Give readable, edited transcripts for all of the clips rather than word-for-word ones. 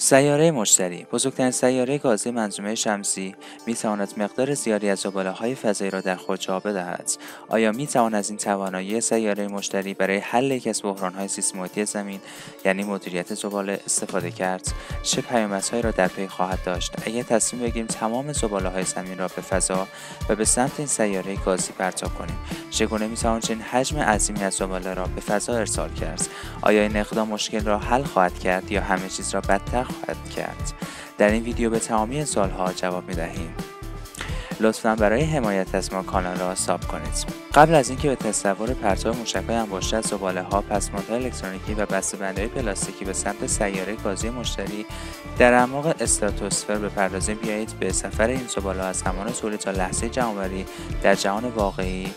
سیاره مشتری، بزرگترین سیاره گازی منظومه شمسی، می‌تواند مقدار زیادی از زباله‌های فضایی را در خود جا بدهد. آیا می‌توان از این توانایی سیاره مشتری برای حل یکی از بحران‌های زیست‌محیطی زمین، یعنی مدیریت زباله، استفاده کرد؟ چه پیامدهایی را در پی خواهد داشت اگر تصمیم بگیریم تمام زباله‌های زمین را به فضا و به سمت این سیاره گازی پرتاب کنیم؟ چگونه می‌توان چنین حجم عظیمی از زباله را به فضا ارسال کرد؟ آیا این اقدام مشکل را حل خواهد کرد یا همه چیز را بدتر خواهد کرد؟ در این ویدیو به تمامی این سوال‌ها جواب می‌دهیم. لطفاً برای حمایت از ما کانال را ساب کنید. قبل از اینکه به تصور پرتاب موشک‌های انباشته از زباله‌ها، پسماندهای الکترونیکی و بسته‌بندی‌های پلاستیکی به سمت سیاره گازی مشتری در اعماق استراتوسفر بپردازیم، بیایید به سفر این زباله‌ها از زمان تولید تا لحظه جمع‌آوری در جهان واقعی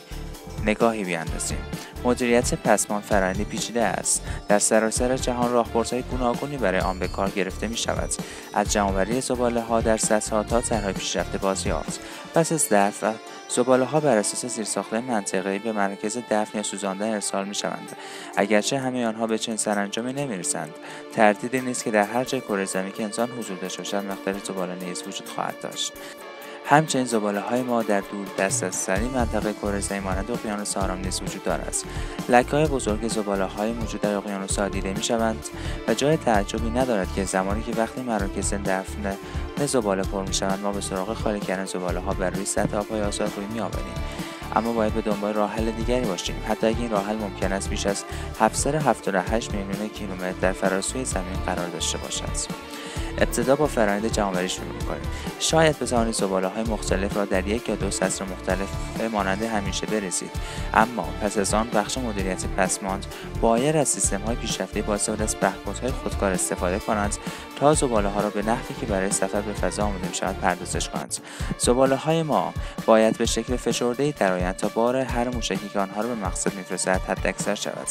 نگاهی بیاندازیم. مدیریت پسماند فرآیندی پیچیده است. در سراسر جهان راهبردهای گوناگونی برای آن به کار گرفته می شود. از جمع‌آوری زباله‌ها در سطح تا طرح‌های پیشرفته بازیافت. پس از دفع، زباله‌ها بر اساس زیرساخت‌های منطقه‌ای به مراکز دفن یا سوزاندن ارسال می شوند. اگرچه همه آنها به چنین سرانجامی نمی‌رسند، تردیدی نیست که در هر جای کره زمین که انسان حضور داشته باشد مقدار زباله نیز وجود خواهد داشت. همچنین زباله‌های ما در دور دست از سری منطقه کره زمین مانند اقیانوس آرام نیز وجود دارد. لکه‌های بزرگ زباله‌های موجود در اقیانوس‌ها دیده می‌شوند و جای تعجبی ندارد که زمانی که وقتی مراکز دفن زباله پر می‌شوند ما به سراغ خالی کردن زباله‌ها بر روی سطح آب‌های آثار روی می‌آوریم. اما باید به دنبال راه حل دیگری باشیم، حتی اگر این راه حل ممکن است بیش از 778 میلیون کیلومتر در فراسوی زمین قرار داشته باشد. ابتدا با فرآیند جمع‌آوری شروع می‌کنیم. شاید بتوانید زباله‌های مختلف را در یک یا دو سطر مختلف مانند همیشه بریزید، اما پس از آن بخش مدیریت پسماند باید از سیستم‌های پیشرفته با استفاده از بهبودهای خودکار استفاده کنند تا زباله‌ها را به نحوی که برای سفر به فضا آماده می‌شود پردازش کنند. زباله‌های ما باید به شکل فشرده‌ای درآیند تا بار هر موشکی که آنها را به مقصد می‌فرستد حداکثر شود.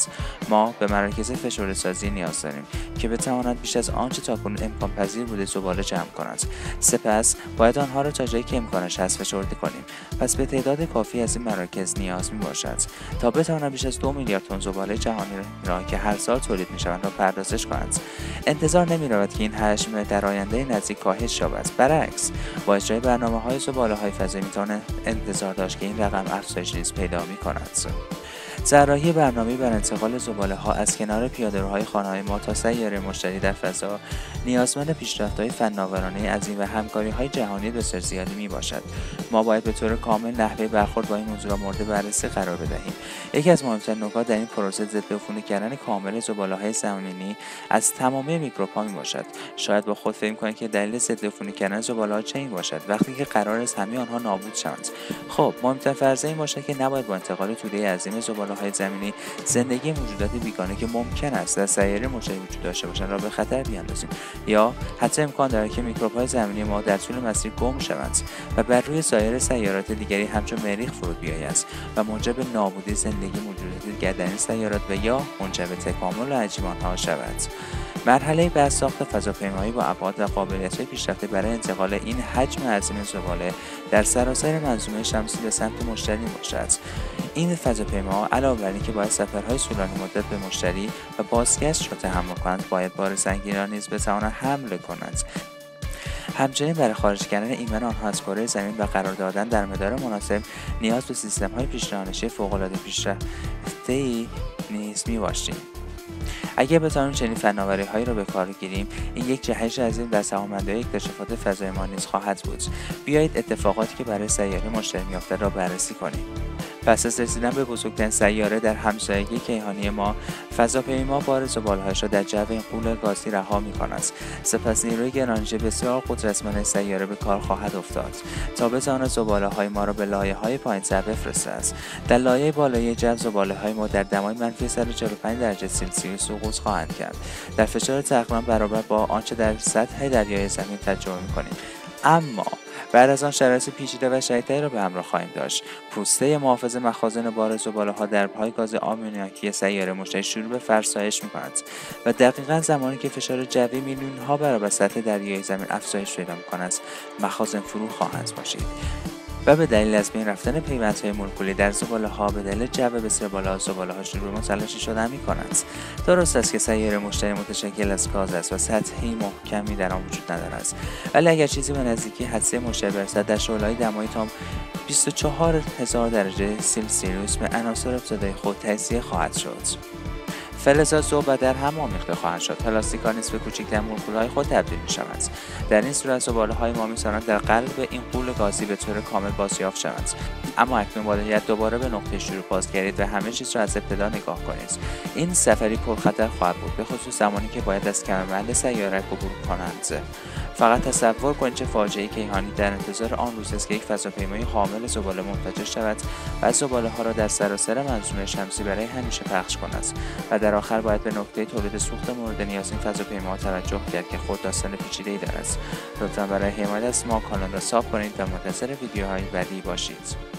ما به مراکز فشرده‌سازی نیاز داریم که بتوانند بیش از آنچه تاکنون امکان پذیر بوده زباله جمع کنند. سپس باید آنها را تا جایی که امکانش هست فشرده کنیم. پس به تعداد کافی از این مراکز نیاز می‌باشد تا بتوانند بیش از 2 میلیارد تن زباله جهانی را که هر سال تولید می‌شوند را پردازش کنند. انتظار نمی‌رود که این حجم در آینده نزدیک کاهش یابد. برعکس، با اجرای برنامه‌های زباله‌های فضایی می‌توان انتظار داشت که این رقم افزایش نیز پیدا می‌کند. طراحی برنامه‌ای برای انتقال زباله‌ها از کنار پیاده‌روهای خانه‌های ما تا سیاره مشتری در فضا نیازمند پیشرفت‌های فناورانه عظیم و همکاری‌های جهانی بسیار زیادی میباشد. ما باید به طور کامل نحوه برخورد با این موضوع را مورد بررسی قرار بدهیم. یکی از مهمترین نکات در این پروسه ضدعفونی کردن کامل زباله‌های زمینی از تمامی میکروب‌ها میباشد. شاید با خود فکر کنید که دلیل ضدعفونی کردن زباله‌ها چه این باشد، وقتی که قرار است همه آنها نابود شوند. خب، مهمترین فرضیه این باشد که نباید با انتقال توده عظیم زباله‌های زمینی زندگی موجودات بیگانه که ممکن است در سیاره مشتری وجود داشته باشند را به خطر بیاندازیم، یا حتی امکان دارد که میکروب‌های زمینی ما در طول مسیر گم شوند و بر روی سایر سیارات دیگری همچون مریخ فرود بیایند و منجر به نابودی زندگی موجودات دیگر در این سیارات و یا منجر به تکامل عجیب آنها شود. مرحله بعد ساخت فضاپیمایی با ابعاد و قابلیت‌های پیشرفته برای انتقال این حجم عظیم زباله در سراسر منظومه شمسی به سمت مشتری باشد. این فضاپیماها علاوه بر اینکه باید سفرهای طولانی مدت به مشتری و بازگشت را تحمل کنند، باید بار سنگین را نیز بتوانند حمل کنند. همچنین برای خارج کردن ایمن آنها از کره زمین و قرار دادن در مدار مناسب نیاز به سیستم‌های پیش‌رانشی فوق‌العاده پیشرفته‌ای نیز می‌باشیم. اگر بتوانیم چنین فناوری‌هایی را به کار گیریم، این یک جهش عظیم در توانمندی اکتشافات فضای ما نیز خواهد بود. بیایید اتفاقاتی که برای سیاره مشتری می‌افتد را بررسی کنیم. پس از رسیدن به بزرگترین سیاره در همسایگی کیهانی ما، فضاپیما بار زباله‌هایش را در جو این غول گازی رها می‌کند. سپس نیروی گرانجی بسیار قدرتمند سیاره به کار خواهد افتاد تا بتواند زباله‌های ما را به لایه‌های پایین‌تر بفرستد. در لایه بالایی جو زباله‌های ما در دمای منفی 145 درجه سلسیوس سقوط خواهند کرد، در فشار تقریباً برابر با آنچه در سطح دریای زمین تجربه می‌کنیم. اما بعد از آن شرایط پیچیده و شدیدتری را به همراه خواهیم داشت. پوسته محافظ مخازن بار زباله‌ها در پای گاز آمونیاکی سیاره مشتری شروع به فرسایش می‌کند و دقیقاً زمانی که فشار جوی میلیون‌ها برابر سطح دریای زمین افزایش پیدا می‌کند، مخازن فرو خواهند باشید. و به دلیل از بین رفتن پیوندهای مولکولی در زباله‌ها به دلیل جو بسیار بالا زباله‌ها شروع به متلاشی شدن می‌کنند. درست است که سیاره مشتری متشکل از گاز است و سطحی محکمی در آن وجود ندارد، ولی اگر چیزی به نزدیکی حدسه مشتری برسد، در شعله‌های دمای تام 24000 درجه سلسیوس به عناصر ابتدایی خود تجزیه خواهد شد. فلزات ذوب و در هم آمیخته خواهند شد. پلاستیک‌ها نسبت کوچکتر مولکول‌های خود تبدیل می‌شوند. در این صورت زباله‌های ما می‌توانند در قلب این غول گازی به طور کامل بازیافت شوند. اما اکنون باید دوباره به نقطه شروع بازگردید و همه چیز را از ابتدا نگاه کنید. این سفری پرخطر خواهد بود، به خصوص زمانی که باید از کمربند سیاره عبور کنند. فقط تصور کنید چه فاجعه‌ای کیهانی در انتظار آن روز است که یک فضاپیمای حامل زباله منفجر شود و زباله‌ها را در سراسر منظومه شمسی برای همیشه پخش کند و در آخر باید به نقطه تولید سوخت مورد نیاز این فضاپیما توجه کرد که خود داستان پیچیده‌ای دارد. لطفاً برای حمایت از ما کانال را ساب کنید و منتظر ویدیوهای بعدی باشید.